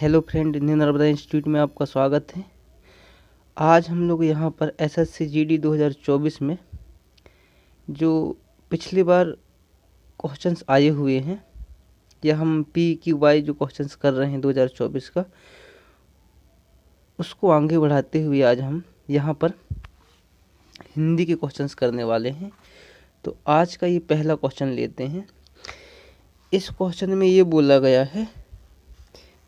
Hello friend, new Narmada institute में आपका स्वागत है। आज हम लोग यहाँ पर एसएससी जीडी 2024 में जो पिछली बार क्वेश्चंस आए हुए हैं या हम PQY जो क्वेश्चंस कर रहे हैं 2024 का, उसको आगे बढ़ाते हुए आज हम यहाँ पर हिंदी के क्वेश्चंस करने वाले हैं। तो आज का ये पहला क्वेश्चन लेते हैं। इस क्वेश्चन में ये बोला गया है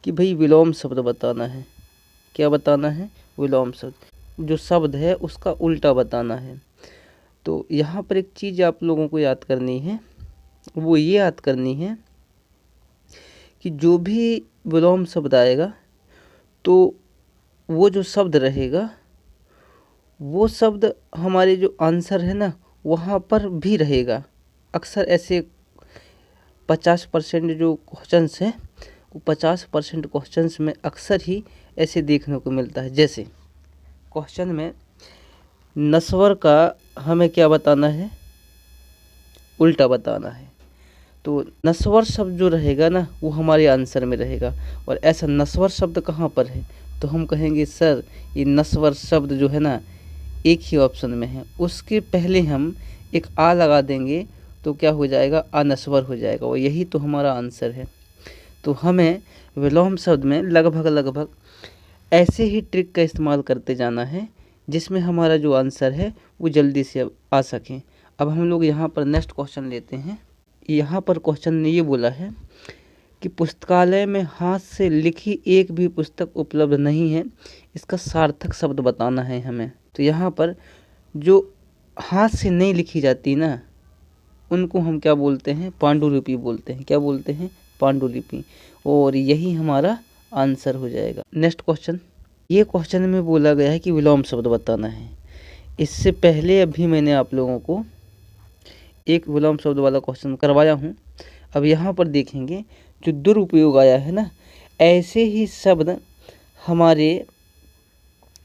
कि भाई विलोम शब्द बताना है। क्या बताना है? विलोम शब्द। जो शब्द है उसका उल्टा बताना है। तो यहाँ पर एक चीज़ आप लोगों को याद करनी है, वो ये याद करनी है कि जो भी विलोम शब्द आएगा तो वो जो शब्द रहेगा वो शब्द हमारे जो आंसर है ना वहाँ पर भी रहेगा। अक्सर ऐसे 50% जो क्वेश्चंस हैं 50% क्वेश्चंस में अक्सर ही ऐसे देखने को मिलता है। जैसे क्वेश्चन में नस्वर का हमें क्या बताना है? उल्टा बताना है। तो नस्वर शब्द जो रहेगा ना वो हमारे आंसर में रहेगा। और ऐसा नस्वर शब्द कहाँ पर है? तो हम कहेंगे सर ये नस्वर शब्द जो है ना एक ही ऑप्शन में है। उसके पहले हम एक आ लगा देंगे तो क्या हो जाएगा? अनस्वर हो जाएगा। और यही तो हमारा आंसर है। तो हमें विलोम शब्द में लगभग ऐसे ही ट्रिक का इस्तेमाल करते जाना है जिसमें हमारा जो आंसर है वो जल्दी से आ सके। अब हम लोग यहाँ पर नेक्स्ट क्वेश्चन लेते हैं। यहाँ पर क्वेश्चन ने ये बोला है कि पुस्तकालय में हाथ से लिखी एक भी पुस्तक उपलब्ध नहीं है, इसका सार्थक शब्द बताना है हमें। तो यहाँ पर जो हाथ से नहीं लिखी जाती ना उनको हम क्या बोलते हैं? पांडुलिपि बोलते हैं। क्या बोलते हैं? पांडुलिपि। और यही हमारा आंसर हो जाएगा। नेक्स्ट क्वेश्चन, ये क्वेश्चन में बोला गया है कि विलोम शब्द बताना है। इससे पहले अभी मैंने आप लोगों को एक विलोम शब्द वाला क्वेश्चन करवाया हूँ। अब यहाँ पर देखेंगे जो दुरुपयोग आया है ना, ऐसे ही शब्द हमारे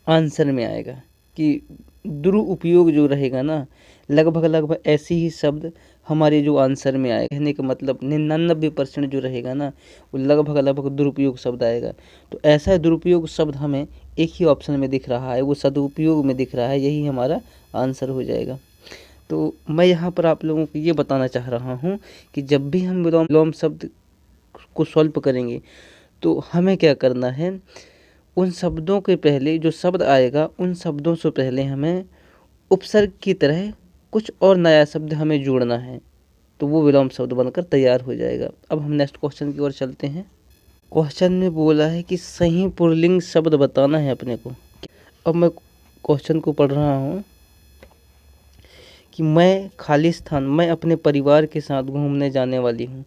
आंसर में आएगा कि दुरुपयोग जो रहेगा ना लगभग ऐसे ही शब्द हमारे जो आंसर में आएगा। कहने का मतलब 99% जो रहेगा ना वो लगभग दुरुपयोग शब्द आएगा। तो ऐसा दुरुपयोग शब्द हमें एक ही ऑप्शन में दिख रहा है, वो सदुपयोग में दिख रहा है, यही हमारा आंसर हो जाएगा। तो मैं यहाँ पर आप लोगों को ये बताना चाह रहा हूँ कि जब भी हम विलोम शब्द को सॉल्व करेंगे तो हमें क्या करना है, उन शब्दों के पहले जो शब्द आएगा उन शब्दों से पहले हमें उपसर्ग की तरह कुछ और नया शब्द हमें जोड़ना है, तो वो विलोम शब्द बनकर तैयार हो जाएगा। अब हम नेक्स्ट क्वेश्चन की ओर चलते हैं। क्वेश्चन में बोला है कि सही पुल्लिंग शब्द बताना है अपने को। अब मैं क्वेश्चन को पढ़ रहा हूँ कि मैं खालिस्तान, मैं अपने परिवार के साथ घूमने जाने वाली हूँ।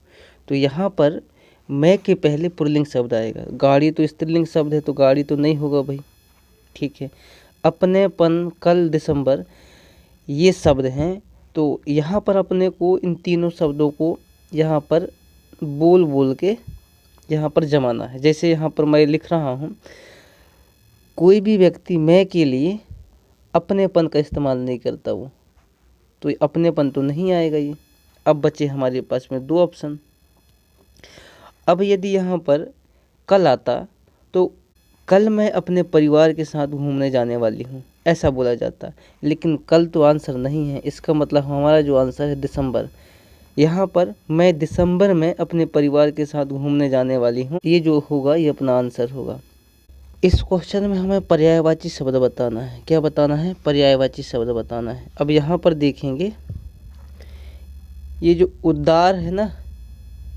तो यहाँ पर मैं के पहले पुल्लिंग शब्द आएगा। गाड़ी तो स्त्रीलिंग शब्द है तो गाड़ी तो नहीं होगा भाई, ठीक है। अपनेपन, कल, दिसंबर ये शब्द हैं। तो यहाँ पर अपने को इन तीनों शब्दों को यहाँ पर बोल बोल के यहाँ पर जमाना है। जैसे यहाँ पर मैं लिख रहा हूँ, कोई भी व्यक्ति मैं के लिए अपनेपन का इस्तेमाल नहीं करता वो, तो अपनेपन तो नहीं आएगा ये। अब बचे हमारे पास में दो ऑप्शन। अब यदि यहाँ पर कल आता तो कल मैं अपने परिवार के साथ घूमने जाने वाली हूँ ऐसा बोला जाता, लेकिन कल तो आंसर नहीं है। इसका मतलब हमारा जो आंसर है दिसंबर। यहाँ पर मैं दिसंबर में अपने परिवार के साथ घूमने जाने वाली हूँ, ये जो होगा ये अपना आंसर होगा। इस क्वेश्चन में हमें पर्यायवाची शब्द बताना है। क्या बताना है? पर्यायवाची शब्द बताना है। अब यहाँ पर देखेंगे ये जो उद्गार है ना,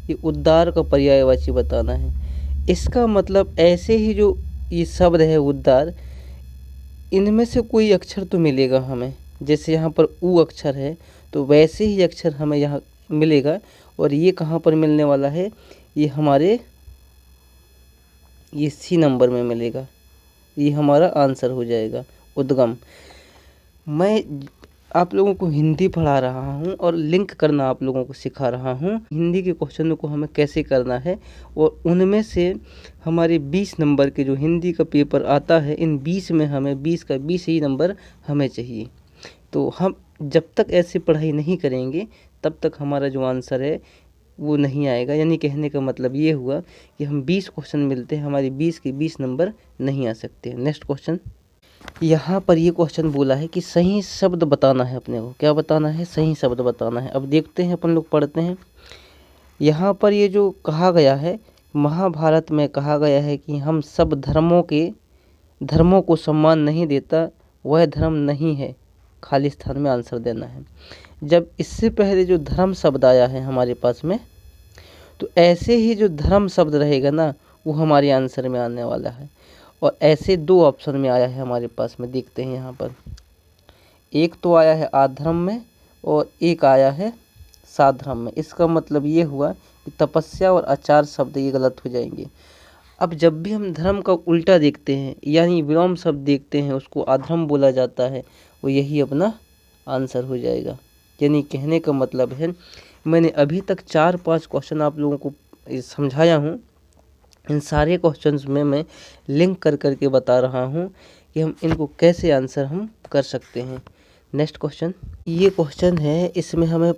ये उद्गार का पर्यायवाची बताना है। इसका मतलब ऐसे ही जो ये शब्द है उद्गार, इनमें से कोई अक्षर तो मिलेगा हमें। जैसे यहाँ पर उ अक्षर है तो वैसे ही अक्षर हमें यहाँ मिलेगा। और ये कहाँ पर मिलने वाला है? ये हमारे ये सी नंबर में मिलेगा। ये हमारा आंसर हो जाएगा, उद्गम। मैं आप लोगों को हिंदी पढ़ा रहा हूँ और लिंक करना आप लोगों को सिखा रहा हूँ हिंदी के क्वेश्चनों को हमें कैसे करना है। और उनमें से हमारे 20 नंबर के जो हिंदी का पेपर आता है, इन 20 में हमें 20 का 20 ही नंबर हमें चाहिए। तो हम जब तक ऐसी पढ़ाई नहीं करेंगे तब तक हमारा जो आंसर है वो नहीं आएगा। यानी कहने का मतलब ये हुआ कि हम 20 क्वेश्चन मिलते हैं, हमारी 20 के 20 नंबर नहीं आ सकते। नेक्स्ट क्वेश्चन, यहाँ पर ये क्वेश्चन बोला है कि सही शब्द बताना है अपने को। क्या बताना है? सही शब्द बताना है। अब देखते हैं, अपन लोग पढ़ते हैं। यहाँ पर ये जो कहा गया है, महाभारत में कहा गया है कि हम सब धर्मों को सम्मान नहीं देता, वह धर्म नहीं है। खाली स्थान में आंसर देना है। जब इससे पहले जो धर्म शब्द आया है हमारे पास में, तो ऐसे ही जो धर्म शब्द रहेगा ना, वो हमारे आंसर में आने वाला है। और ऐसे 2 ऑप्शन में आया है हमारे पास में, देखते हैं यहाँ पर। एक तो आया है आधर्म में और एक आया है साधर्म में। इसका मतलब ये हुआ कि तपस्या और आचार शब्द ये गलत हो जाएंगे। अब जब भी हम धर्म का उल्टा देखते हैं, यानी विलोम शब्द देखते हैं, उसको अधर्म बोला जाता है, वो यही अपना आंसर हो जाएगा। यानी कहने का मतलब है, मैंने अभी तक 4-5 क्वेश्चन आप लोगों को समझाया हूँ। इन सारे क्वेश्चंस में मैं लिंक कर करके बता रहा हूँ कि हम इनको कैसे आंसर हम कर सकते हैं। नेक्स्ट क्वेश्चन, ये क्वेश्चन है, इसमें हमें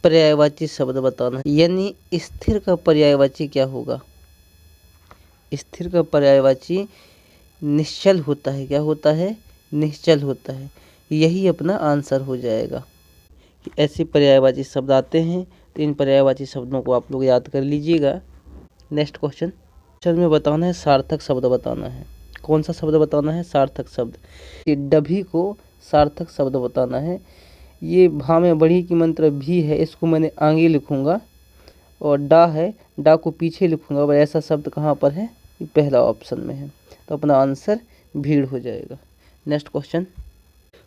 पर्यायवाची शब्द बताना है। यानी स्थिर का पर्यायवाची क्या होगा? स्थिर का पर्यायवाची निश्चल होता है। क्या होता है? निश्चल होता है। यही अपना आंसर हो जाएगा। कि ऐसे पर्यायवाची शब्द आते हैं, तो इन पर्यायवाची शब्दों को आप लोग याद कर लीजिएगा। नेक्स्ट क्वेश्चन में बताना है सार्थक शब्द बताना है। कौन सा शब्द बताना है? सार्थक शब्द। ये डभी को सार्थक शब्द बताना है। ये भा में बड़ी की मंत्र भी है, इसको मैंने आगे लिखूंगा, और डा है, डा को पीछे लिखूंगा। और ऐसा शब्द कहाँ पर है? ये पहला ऑप्शन में है, तो अपना आंसर भीड़ हो जाएगा। नेक्स्ट क्वेश्चन,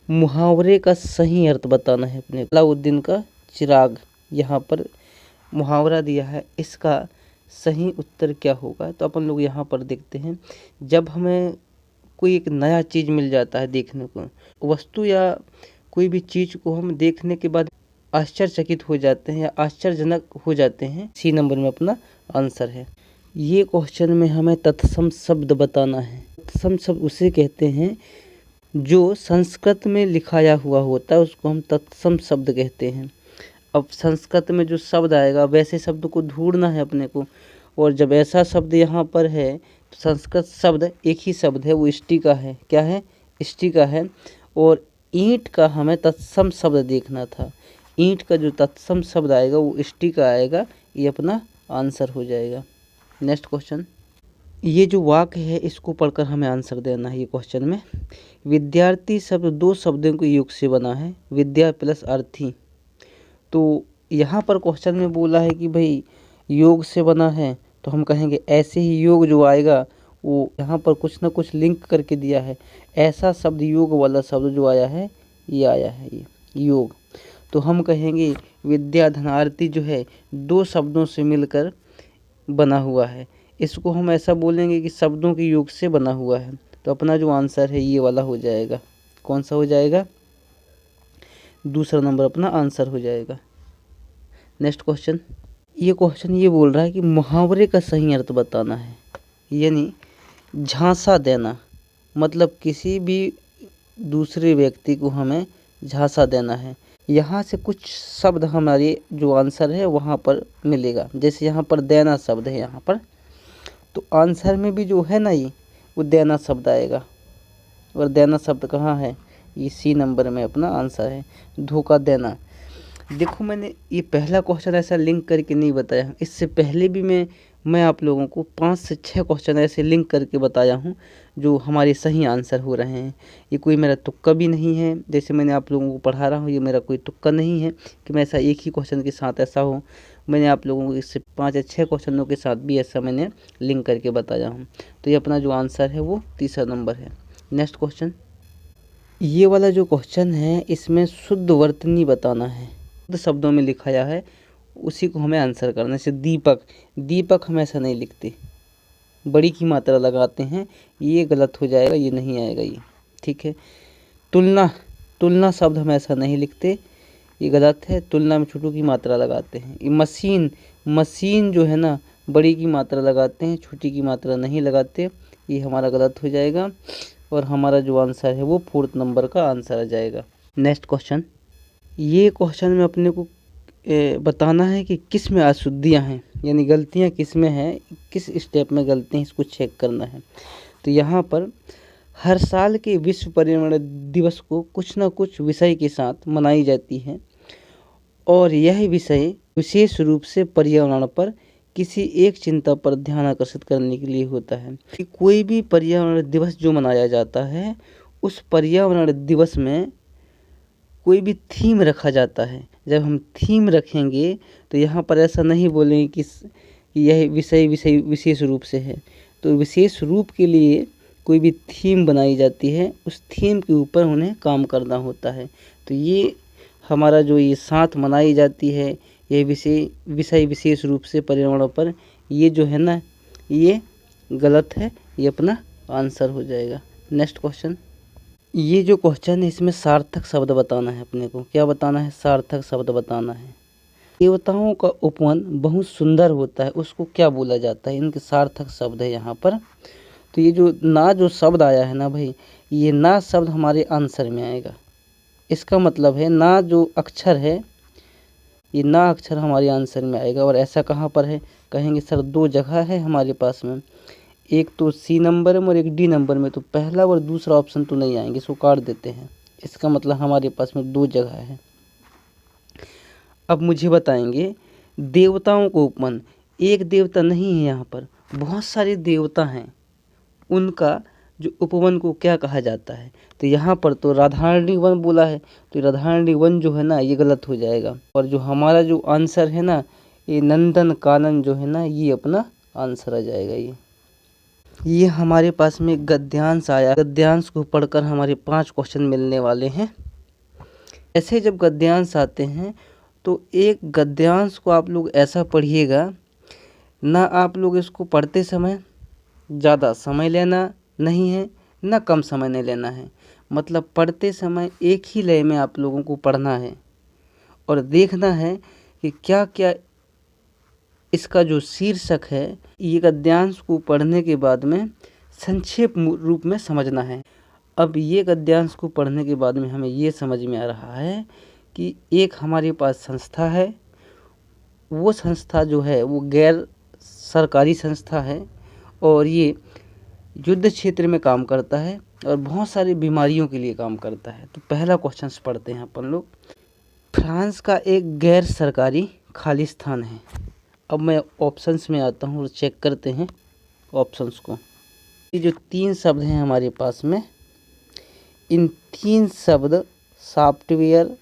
मुहावरे का सही अर्थ बताना है अपने। अलाउद्दीन का चिराग, यहाँ पर मुहावरा दिया है, इसका सही उत्तर क्या होगा? तो अपन लोग यहाँ पर देखते हैं। जब हमें कोई एक नया चीज़ मिल जाता है देखने को, वस्तु या कोई भी चीज़ को हम देखने के बाद आश्चर्यचकित हो जाते हैं या आश्चर्यजनक हो जाते हैं, सी नंबर में अपना आंसर है। ये क्वेश्चन में हमें तत्सम शब्द बताना है। तत्सम शब्द उसे कहते हैं जो संस्कृत में लिखाया हुआ होता है, उसको हम तत्सम शब्द कहते हैं। अब संस्कृत में जो शब्द आएगा, वैसे शब्द को ढूंढना है अपने को। और जब ऐसा शब्द यहाँ पर है, तो संस्कृत शब्द एक ही शब्द है, वो इष्टि का है। क्या है? इष्टि का है। और ईंट का हमें तत्सम शब्द देखना था। ईंट का जो तत्सम शब्द आएगा वो इष्टि का आएगा। ये अपना आंसर हो जाएगा। नेक्स्ट क्वेश्चन, ये जो वाक्य है इसको पढ़कर हमें आंसर देना है। ये क्वेश्चन में विद्यार्थी शब्द 2 शब्दों के योग से बना है, विद्या प्लस अर्थी। तो यहाँ पर क्वेश्चन में बोला है कि भाई योग से बना है, तो हम कहेंगे ऐसे ही योग जो आएगा वो यहाँ पर कुछ ना कुछ लिंक करके दिया है। ऐसा शब्द, योग वाला शब्द जो आया है, ये आया है, ये योग। तो हम कहेंगे विद्या धनार्थी जो है 2 शब्दों से मिलकर बना हुआ है। इसको हम ऐसा बोलेंगे कि शब्दों के योग से बना हुआ है। तो अपना जो आंसर है ये वाला हो जाएगा। कौन सा हो जाएगा? दूसरा नंबर अपना आंसर हो जाएगा। नेक्स्ट क्वेश्चन, ये क्वेश्चन ये बोल रहा है कि मुहावरे का सही अर्थ बताना है। यानी झांसा देना, मतलब किसी भी दूसरे व्यक्ति को हमें झांसा देना है। यहाँ से कुछ शब्द हमारे जो आंसर है वहाँ पर मिलेगा। जैसे यहाँ पर देना शब्द है यहाँ पर, तो आंसर में भी जो है ना ये, वो देना शब्द आएगा। और देना शब्द कहाँ है? ये सी नंबर में अपना आंसर है, धोखा देना। देखो मैंने ये पहला क्वेश्चन ऐसा लिंक करके नहीं बताया, इससे पहले भी मैं आप लोगों को 5 से 6 क्वेश्चन ऐसे लिंक करके बताया हूँ जो हमारे सही आंसर हो रहे हैं। ये कोई मेरा तुक्का भी नहीं है। जैसे मैंने आप लोगों को पढ़ा रहा हूँ, ये मेरा कोई तुक्का नहीं है कि मैं ऐसा एक ही क्वेश्चन के साथ ऐसा हो। मैंने आप लोगों को इससे 5 या 6 क्वेश्चनों के साथ भी ऐसा मैंने लिंक करके बताया हूँ। तो ये अपना जो आंसर है वो तीसरा नंबर है। नेक्स्ट क्वेश्चन, ये वाला जो क्वेश्चन है इसमें शुद्ध वर्तनी बताना है। शुद्ध शब्दों में लिखाया है, उसी को हमें आंसर करना है। जैसे दीपक, दीपक हम ऐसा नहीं लिखते, बड़ी की मात्रा लगाते हैं, ये गलत हो जाएगा, ये नहीं आएगा ये। ठीक है। तुलना, तुलना शब्द हम ऐसा नहीं लिखते, ये गलत है। तुलना में छोटू की मात्रा लगाते हैं। ये मशीन, मशीन जो है ना, बड़ी की मात्रा लगाते हैं, छोटी की मात्रा नहीं लगाते, ये हमारा गलत हो जाएगा। और हमारा जो आंसर है वो 4th नंबर का आंसर आ जाएगा। नेक्स्ट क्वेश्चन, ये क्वेश्चन में अपने को बताना है कि किस में अशुद्धियाँ हैं, यानी गलतियाँ किस में हैं, किस स्टेप में गलती हैं, इसको चेक करना है। तो यहाँ पर हर साल के विश्व पर्यावरण दिवस को कुछ न कुछ विषय के साथ मनाई जाती है और यह विषय विशेष रूप से पर्यावरण पर किसी एक चिंता पर ध्यान आकर्षित करने के लिए होता है। कि कोई भी पर्यावरण दिवस जो मनाया जाता है, उस पर्यावरण दिवस में कोई भी थीम रखा जाता है। जब हम थीम रखेंगे तो यहाँ पर ऐसा नहीं बोलेंगे कि यह विषय विशेष रूप से है। तो विशेष रूप के लिए कोई भी थीम बनाई जाती है, उस थीम के ऊपर उन्हें काम करना होता है। तो ये हमारा जो ये साथ मनाई जाती है, ये विषय विशेष रूप से पर्यावरण पर, ये जो है ना, ये गलत है। ये अपना आंसर हो जाएगा। Next question. ये जो क्वेश्चन है इसमें सार्थक शब्द बताना है अपने को। क्या बताना है? सार्थक शब्द बताना है। देवताओं का उपवन बहुत सुंदर होता है, उसको क्या बोला जाता है? इनके सार्थक शब्द है यहाँ पर। तो ये जो शब्द आया है ना भाई, ये ना शब्द हमारे आंसर में आएगा। इसका मतलब है ना जो अक्षर है, ये ना अक्षर हमारे आंसर में आएगा। और ऐसा कहाँ पर है? कहेंगे सर 2 जगह है हमारे पास में, एक तो सी नंबर में और एक डी नंबर में, तो पहला और दूसरा ऑप्शन तो नहीं आएंगे, इसको काट देते हैं। इसका मतलब हमारे पास में 2 जगह है। अब मुझे बताएंगे देवताओं को उपवन, एक देवता नहीं है यहाँ पर, बहुत सारे देवता हैं, उनका जो उपवन को क्या कहा जाता है? तो यहाँ पर तो राधारणी वन बोला है, तो राधारणी वन जो है ना, ये गलत हो जाएगा। और जो हमारा जो आंसर है ना, ये नंदन कानन जो है ना, ये अपना आंसर आ जाएगा। ये हमारे पास में गद्यांश आया। गद्यांश को पढ़कर हमारे 5 क्वेश्चन मिलने वाले हैं। ऐसे जब गद्यांश आते हैं तो एक गद्यांश को आप लोग ऐसा पढ़िएगा ना, आप लोग इसको पढ़ते समय ज़्यादा समय लेना नहीं है, ना कम समय नहीं लेना है। मतलब पढ़ते समय एक ही लय में आप लोगों को पढ़ना है और देखना है कि क्या क्या इसका जो शीर्षक है, ये गद्यांश को पढ़ने के बाद में संक्षेप रूप में समझना है। अब ये गद्यांश को पढ़ने के बाद में हमें ये समझ में आ रहा है कि एक हमारे पास संस्था है, वो संस्था जो है वो गैर सरकारी संस्था है और ये युद्ध क्षेत्र में काम करता है और बहुत सारी बीमारियों के लिए काम करता है। तो पहला क्वेश्चन पढ़ते हैं अपन लोग। फ्रांस का एक गैर सरकारी खालिस्तान है। अब मैं ऑप्शंस में आता हूँ और चेक करते हैं ऑप्शंस को। ये जो 3 शब्द हैं हमारे पास में, इन 3 शब्द सॉफ्टवेयर,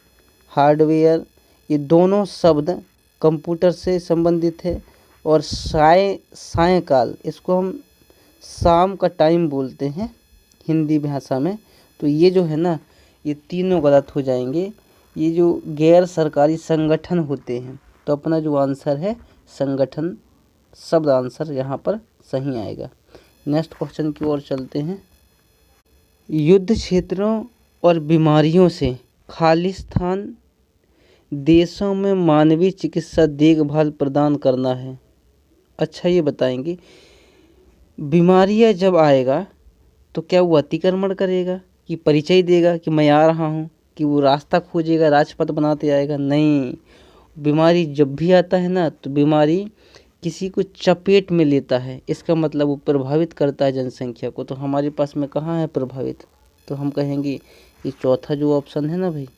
हार्डवेयर, ये दोनों शब्द कंप्यूटर से संबंधित है। और सायंकाल, इसको हम शाम का टाइम बोलते हैं हिंदी भाषा में। तो ये जो है ना, ये तीनों गलत हो जाएंगे। ये जो गैर सरकारी संगठन होते हैं, तो अपना जो आंसर है संगठन शब्द आंसर यहाँ पर सही आएगा। नेक्स्ट क्वेश्चन की ओर चलते हैं। युद्ध क्षेत्रों और बीमारियों से खालिस्तान देशों में मानवीय चिकित्सा देखभाल प्रदान करना है। अच्छा, ये बताएंगे बीमारियाँ जब आएगा तो क्या वो अतिक्रमण करेगा, कि परिचय देगा कि मैं आ रहा हूँ, कि वो रास्ता खोजेगा, राजपथ बनाते आएगा? नहीं, बीमारी जब भी आता है ना, तो बीमारी किसी को चपेट में लेता है। इसका मतलब वो प्रभावित करता है जनसंख्या को। तो हमारे पास में कहाँ है प्रभावित? तो हम कहेंगे ये चौथा जो ऑप्शन है ना भाई,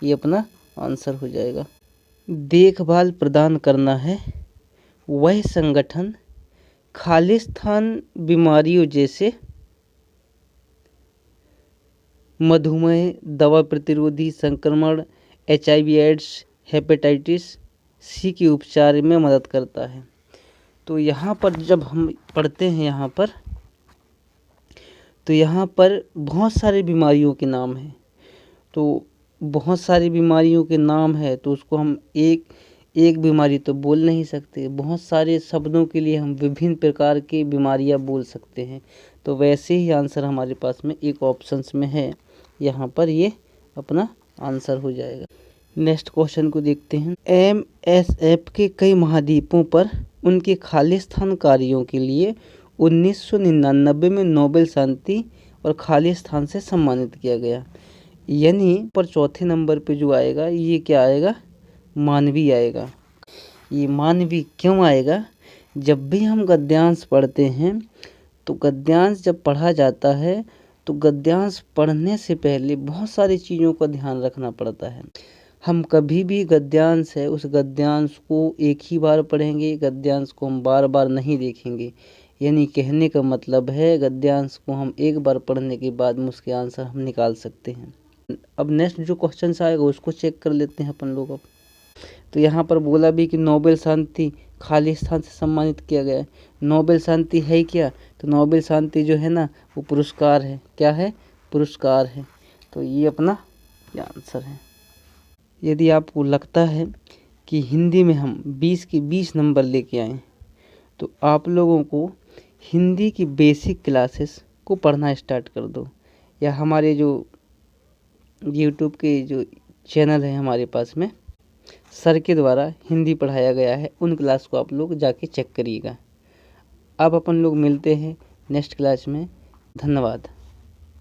ये अपना आंसर हो जाएगा। देखभाल प्रदान करना है वह संगठन खालिस्तान बीमारियों जैसे मधुमेह, दवा प्रतिरोधी संक्रमण, HIV एड्स, हेपेटाइटिस सी के उपचार में मदद करता है। तो यहाँ पर जब हम पढ़ते हैं यहाँ पर, तो यहाँ पर बहुत सारी बीमारियों के नाम हैं। तो बहुत सारी बीमारियों के नाम है, तो उसको हम एक बीमारी तो बोल नहीं सकते। बहुत सारे शब्दों के लिए हम विभिन्न प्रकार की बीमारियां बोल सकते हैं। तो वैसे ही आंसर हमारे पास में एक ऑप्शंस में है, यहाँ पर ये अपना आंसर हो जाएगा। नेक्स्ट क्वेश्चन को देखते हैं। MSF के कई महाद्वीपों पर उनके खालिस्तान कार्यों के लिए 1999 में नोबेल शांति और खालिस्तान से सम्मानित किया गया। यानी पर चौथे नंबर पे जो आएगा, ये क्या आएगा? मानवी आएगा। ये मानवी क्यों आएगा? जब भी हम गद्यांश पढ़ते हैं तो गद्यांश जब पढ़ा जाता है तो गद्यांश पढ़ने से पहले बहुत सारी चीज़ों का ध्यान रखना पड़ता है। हम कभी भी गद्यांश है उस गद्यांश को एक ही बार पढ़ेंगे, गद्यांश को हम बार बार नहीं देखेंगे। यानी कहने का मतलब है गद्यांश को हम एक बार पढ़ने के बाद में उसके आंसर हम निकाल सकते हैं। अब नेक्स्ट जो क्वेश्चन आएगा उसको चेक कर लेते हैं अपन लोग। अब तो यहाँ पर बोला भी कि नोबेल शांति खालिस्तान से सम्मानित किया गया है। नोबेल शांति है क्या? तो नोबेल शांति जो है ना वो पुरस्कार है। क्या है? पुरस्कार है। तो ये अपना ये आंसर है। यदि आपको लगता है कि हिंदी में हम 20 के 20 नंबर लेके आए तो आप लोगों को हिंदी की बेसिक क्लासेस को पढ़ना स्टार्ट कर दो, या हमारे जो यूट्यूब के जो चैनल है हमारे पास में सर के द्वारा हिंदी पढ़ाया गया है, उन क्लास को आप लोग जाके चेक करिएगा। अब अपन लोग मिलते हैं नेक्स्ट क्लास में। धन्यवाद।